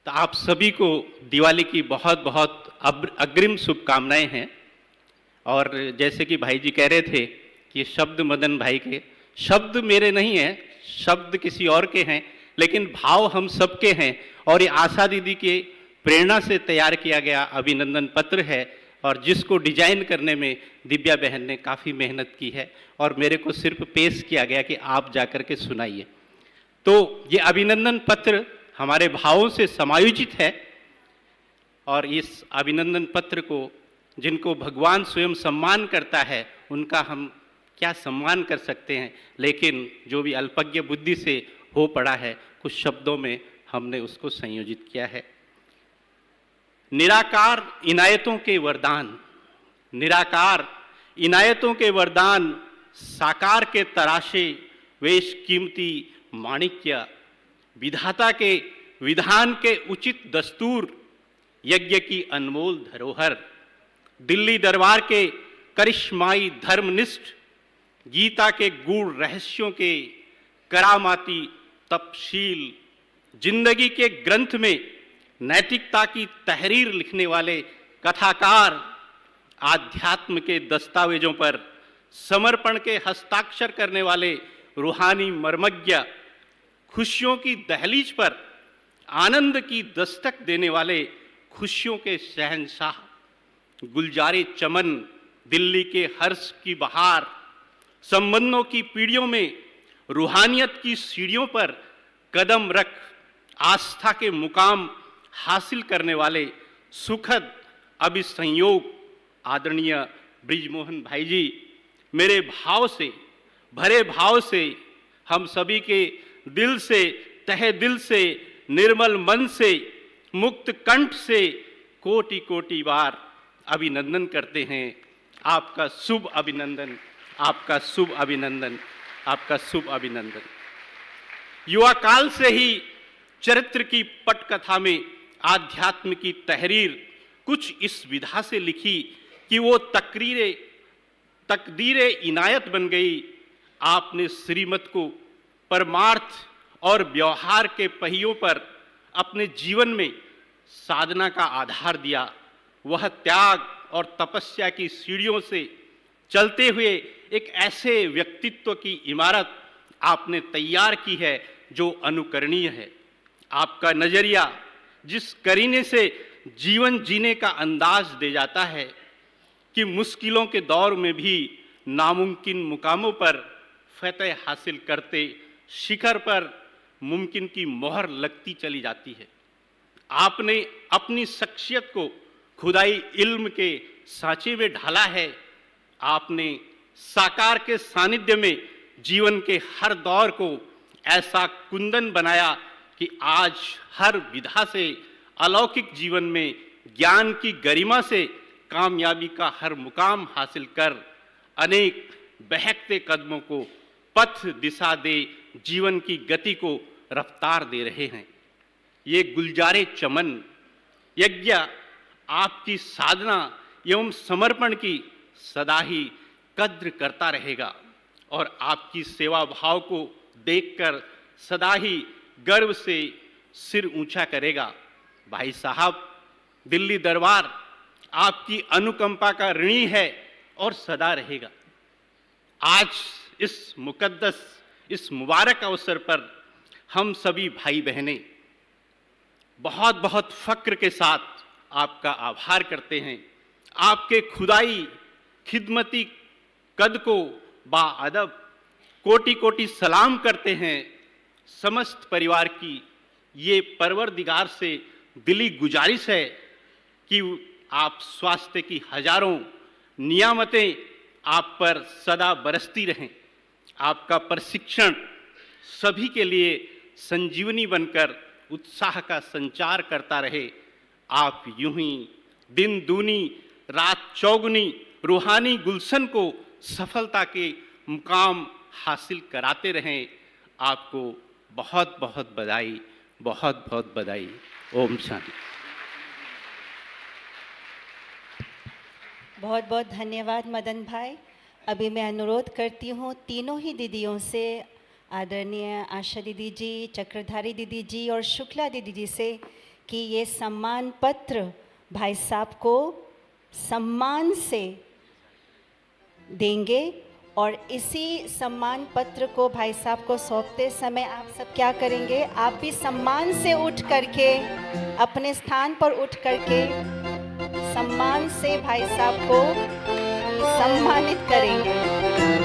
तो आप सभी को दिवाली की बहुत बहुत अग्रिम शुभकामनाएं हैं। और जैसे कि भाई जी कह रहे थे कि शब्द मदन भाई के, शब्द मेरे नहीं हैं, शब्द किसी और के हैं, लेकिन भाव हम सबके हैं। और ये आशा दीदी के प्रेरणा से तैयार किया गया अभिनंदन पत्र है, और जिसको डिजाइन करने में दिव्या बहन ने काफ़ी मेहनत की है, और मेरे को सिर्फ पेश किया गया कि आप जाकर के सुनाइए। तो ये अभिनंदन पत्र हमारे भावों से समायोजित है, और इस अभिनंदन पत्र को जिनको भगवान स्वयं सम्मान करता है, उनका हम क्या सम्मान कर सकते हैं। लेकिन जो भी अल्पज्ञ बुद्धि से हो पड़ा है, कुछ शब्दों में हमने उसको संयोजित किया है। निराकार इनायतों के वरदान, निराकार इनायतों के वरदान, साकार के तराशे वेश कीमती माणिक्य, विधाता के विधान के उचित दस्तूर, यज्ञ की अनमोल धरोहर, दिल्ली दरबार के करिश्माई धर्मनिष्ठ, गीता के गूढ़ रहस्यों के करामाती तपशील, जिंदगी के ग्रंथ में नैतिकता की तहरीर लिखने वाले कथाकार, आध्यात्म के दस्तावेजों पर समर्पण के हस्ताक्षर करने वाले रूहानी मर्मज्ञ, खुशियों की दहलीज पर आनंद की दस्तक देने वाले खुशियों के शहंशाह, गुलजारे चमन, दिल्ली के हर्ष की बहार, संबंधों की पीढ़ियों में रूहानियत की सीढ़ियों पर कदम रख आस्था के मुकाम हासिल करने वाले सुखद अभिसंयोग आदरणीय ब्रिजमोहन भाई जी, मेरे भाव से भरे भाव से हम सभी के दिल से, तहे दिल से, निर्मल मन से, मुक्त कंठ से कोटि कोटि बार अभिनंदन करते हैं। आपका शुभ अभिनंदन, आपका शुभ अभिनंदन, आपका शुभ अभिनंदन। युवा काल से ही चरित्र की पटकथा में आध्यात्म की तहरीर कुछ इस विधा से लिखी कि वो तकदीरे इनायत बन गई। आपने श्रीमत को परमार्थ और व्यवहार के पहियों पर अपने जीवन में साधना का आधार दिया। वह त्याग और तपस्या की सीढ़ियों से चलते हुए एक ऐसे व्यक्तित्व की इमारत आपने तैयार की है जो अनुकरणीय है। आपका नजरिया जिस करीने से जीवन जीने का अंदाज दे जाता है कि मुश्किलों के दौर में भी नामुमकिन मुकामों पर फतह हासिल करते शिखर पर मुमकिन की मोहर लगती चली जाती है। आपने अपनी शख्सियत को खुदाई इल्म के सांचे में ढाला है। आपने साकार के सानिध्य में जीवन के हर दौर को ऐसा कुंदन बनाया कि आज हर विधा से अलौकिक जीवन में ज्ञान की गरिमा से कामयाबी का हर मुकाम हासिल कर अनेक बहकते कदमों को पथ दिशा दे जीवन की गति को रफ्तार दे रहे हैं। ये गुलजारे चमन यज्ञ आपकी साधना एवं समर्पण की सदा ही कद्र करता रहेगा और आपकी सेवा भाव को देखकर सदा ही गर्व से सिर ऊंचा करेगा। भाई साहब, दिल्ली दरबार आपकी अनुकंपा का ऋणी है और सदा रहेगा। आज इस मुकद्दस, इस मुबारक अवसर पर हम सभी भाई बहनें बहुत बहुत फक्र के साथ आपका आभार करते हैं। आपके खुदाई खिदमती कद को बाअदब कोटि कोटि सलाम करते हैं। समस्त परिवार की ये परवरदिगार से दिली गुजारिश है कि आप स्वास्थ्य की हजारों नियामतें आप पर सदा बरसती रहें। आपका प्रशिक्षण सभी के लिए संजीवनी बनकर उत्साह का संचार करता रहे। आप यूं ही दिन दूनी रात चौगुनी रूहानी गुलशन को सफलता के मुकाम हासिल कराते रहें। आपको बहुत बहुत बधाई, बहुत बहुत बधाई। ओम शांति। बहुत बहुत धन्यवाद मदन भाई। अभी मैं अनुरोध करती हूँ तीनों ही दीदियों से, आदरणीय आशा दीदी जी, चक्रधारी दीदी जी और शुक्ला दीदी जी से, कि ये सम्मान पत्र भाई साहब को सम्मान से देंगे और इसी सम्मान पत्र को भाई साहब को सौंपते समय आप सब क्या करेंगे? आप भी सम्मान से उठ करके अपने स्थान पर उठ करके सम्मान से भाई साहब को सम्मानित करेंगे।